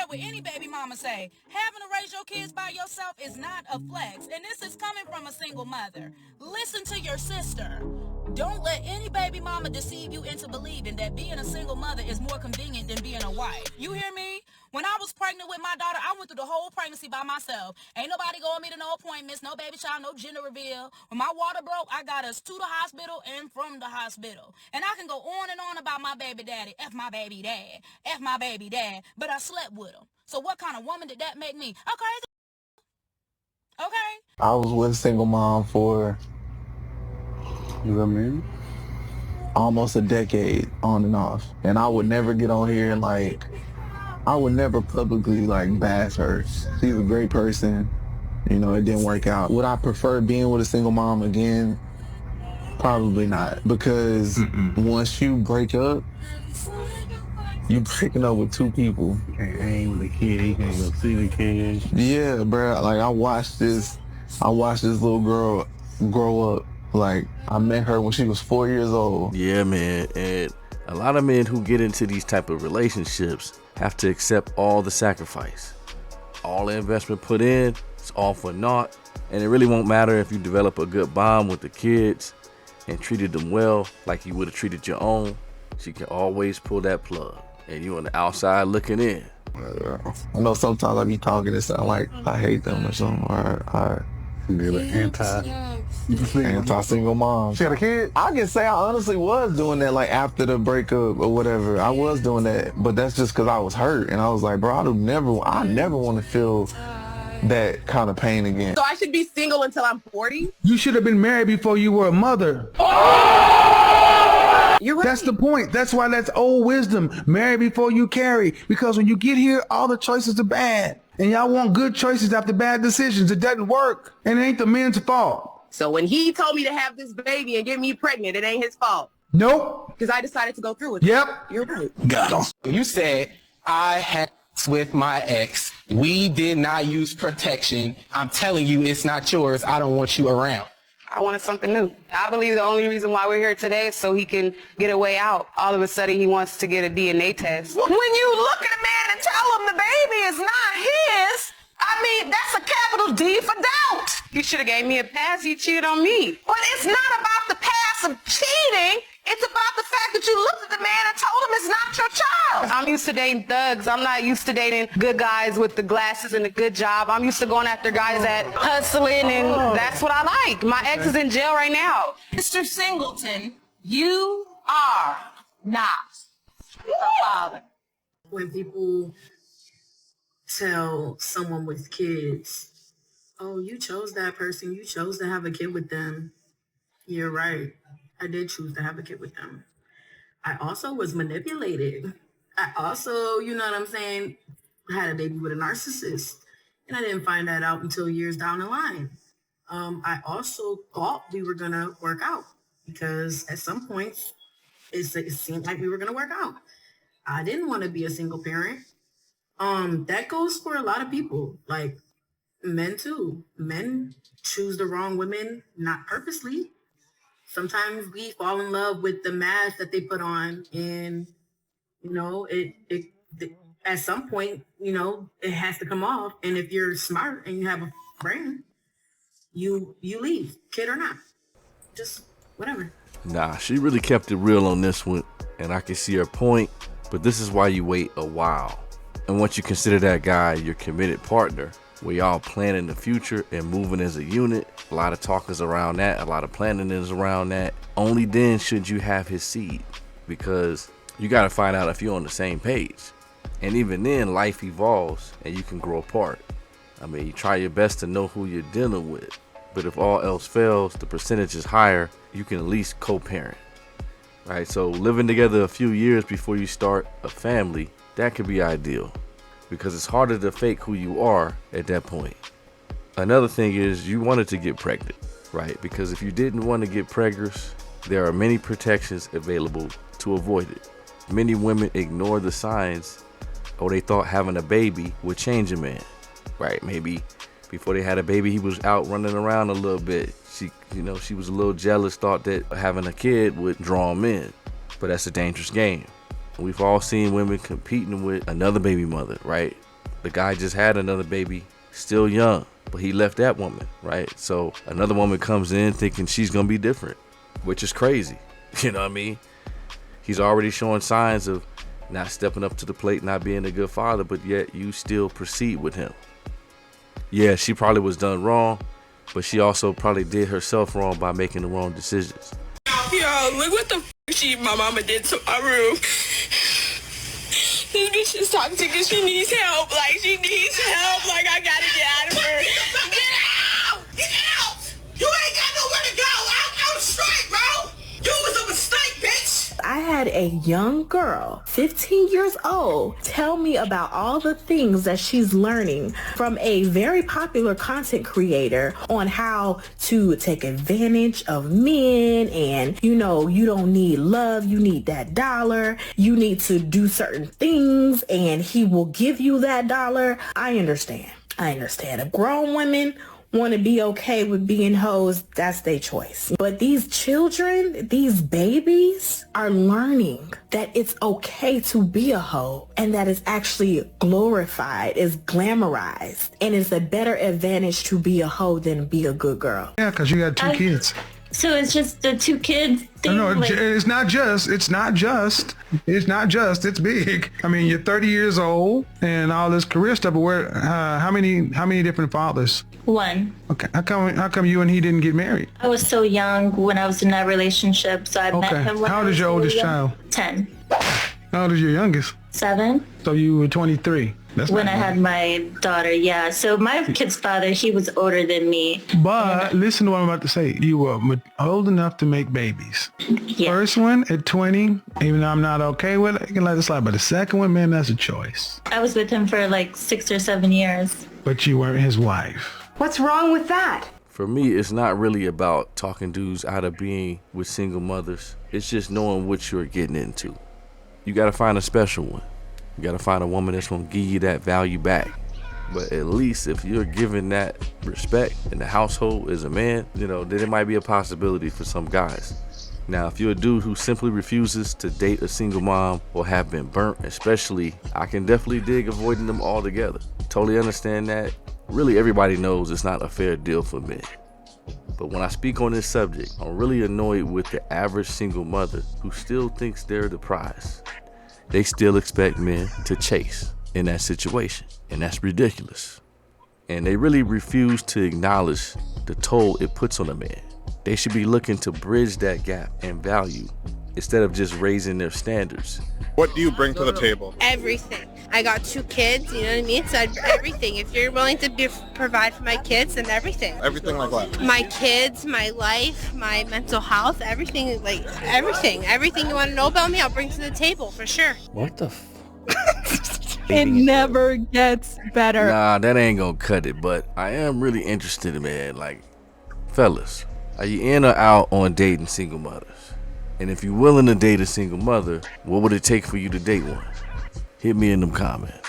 with any baby mama say. Having to raise your kids by yourself is not a flex, and this is coming from a single mother. Listen to your sister. Don't let any baby mama deceive you into believing that being a single mother is more convenient than being a wife. You hear me? When I was pregnant with my daughter, I went through the whole pregnancy by myself. Ain't nobody going me to no appointments, no baby shower, no gender reveal. When my water broke, I got us to the hospital and from the hospital. And I can go on and on about my baby daddy. F my baby dad. F my baby dad. But I slept with him. So what kind of woman did that make me? Okay. I was with a single mom for almost a decade, on and off. And I would never get on here and I would never publicly bash her. She's a great person. You know, it didn't work out. Would I prefer being with a single mom again? Probably not. Because once you break up, you breaking up with two people. You can't hang with the kid, you can't go see the kid. Yeah, bro. I watched this little girl grow up. I met her when she was 4 years old. Yeah, man. And a lot of men who get into these type of relationships have to accept all the sacrifice. All the investment put in, it's all for naught. And it really won't matter if you develop a good bond with the kids and treated them well like you would have treated your own. She can always pull that plug. And you on the outside looking in. I know sometimes I be talking and sound like I hate them or something. Or anti-single mom. She had a kid? I can say I honestly was doing that after the breakup or whatever. I was doing that, but that's just because I was hurt. And I was like, bro, I never want to feel that kind of pain again. So I should be single until I'm 40? You should have been married before you were a mother. You're right. That's the point. That's why that's old wisdom. Marry before you carry. Because when you get here, all the choices are bad. And y'all want good choices after bad decisions. It doesn't work. And it ain't the men's fault. So when he told me to have this baby and get me pregnant, it ain't his fault. Nope. Because I decided to go through with it. Yep. You're right. Got him. You said I had sex with my ex. We did not use protection. I'm telling you, it's not yours. I don't want you around. I wanted something new. I believe the only reason why we're here today is so he can get a way out. All of a sudden, he wants to get a DNA test. When you look at a man and tell him the baby is not his, I mean, that's a capital D for doubt. You should have gave me a pass. You cheated on me. But it's not about the pass of cheating. It's about the fact that you looked at the man and told him it's not your child. I'm used to dating thugs. I'm not used to dating good guys with the glasses and a good job. I'm used to going after guys that hustling, and that's what I like. My ex is in jail right now. Mr. Singleton, you are not a father. When people tell someone with kids, oh, you chose that person, you chose to have a kid with them. You're right. I did choose to have a kid with them. I also was manipulated. I also, you know what I'm saying, had a baby with a narcissist. And I didn't find that out until years down the line. I also thought we were going to work out because at some point it seemed like we were going to work out. I didn't want to be a single parent. That goes for a lot of people, like men too. Men choose the wrong women, not purposely. Sometimes we fall in love with the mask that they put on, and you know, it at some point, you know, it has to come off. And if you're smart and you have a brain, you leave, kid or not, just whatever. Nah, she really kept it real on this one, and I can see her point. But this is why you wait a while, and once you consider that guy your committed partner, where y'all planning the future and moving as a unit, a lot of talk is around that, a lot of planning is around that. Only then should you have his seed, because you got to find out if you're on the same page. And even then, life evolves and you can grow apart. I mean, you try your best to know who you're dealing with, but if all else fails, the percentage is higher, you can at least co-parent, right? So living together a few years before you start a family, that could be ideal, because it's harder to fake who you are at that point. Another thing is you wanted to get pregnant, right? Because if you didn't want to get preggers, there are many protections available to avoid it. Many women ignore the signs, or they thought having a baby would change a man, right? Maybe before they had a baby, he was out running around a little bit. She was a little jealous, thought that having a kid would draw him in, but that's a dangerous game. We've all seen women competing with another baby mother, right? The guy just had another baby, still young, but he left that woman, right? So another woman comes in thinking she's gonna be different, which is crazy. You know what I mean? He's already showing signs of not stepping up to the plate, not being a good father, but yet you still proceed with him. Yeah, she probably was done wrong, but she also probably did herself wrong by making the wrong decisions. Yo, look what the my mama did to my room. This bitch is toxic and she needs help. Like, she needs help. Like, I gotta get out of her. Get out! Get out! You ain't got nowhere to go. I'm straight, bro. You was a mistake, bitch. I had a young girl, 15 years old, tell me about all the things that she's learning from a very popular content creator on how to take advantage of men and, you know, you don't need love, you need that dollar, you need to do certain things and he will give you that dollar. I understand. If grown women want to be okay with being hoes, that's their choice. But these children, these babies are learning that it's okay to be a hoe and that it's actually glorified, it's glamorized, and it's a better advantage to be a hoe than be a good girl. Yeah, because you got two kids. So it's just the 2 kids thing? No, like, it's not just, it's big. I mean, you're 30 years old and all this career stuff, but how many different fathers? 1. Okay, how come you and he didn't get married? I was so young when I was in that relationship, so I met him when How old is your oldest child? 10. How old is your youngest? 7. So you were 23. That's when I had my daughter, yeah. So my kid's father, he was older than me. But listen to what I'm about to say. You were old enough to make babies. Yeah. First one at 20, even though I'm not okay with it, I can let it slide. But the second one, man, that's a choice. I was with him for like 6 or 7 years. But you weren't his wife. What's wrong with that? For me, it's not really about talking dudes out of being with single mothers. It's just knowing what you're getting into. You gotta find a special one. You gotta find a woman that's gonna give you that value back. But at least if you're giving that respect in the household as a man, you know, then it might be a possibility for some guys. Now, if you're a dude who simply refuses to date a single mom or have been burnt, especially, I can definitely dig avoiding them altogether. Totally understand that. Really, everybody knows it's not a fair deal for men. But when I speak on this subject, I'm really annoyed with the average single mother who still thinks they're the prize. They still expect men to chase in that situation, and that's ridiculous. And they really refuse to acknowledge the toll it puts on a man. They should be looking to bridge that gap and value instead of just raising their standards. What do you bring to the table? Everything. I got 2 kids, you know what I mean? So everything. If you're willing to provide for my kids, then everything. Everything like what? My kids, my life, my mental health, everything, like everything. Everything you want to know about me, I'll bring to the table for sure. What the It never gets better. Nah, that ain't gonna cut it, but I am really interested, man. Like, fellas, are you in or out on dating single mothers? And if you're willing to date a single mother, what would it take for you to date one? Hit me in them comments.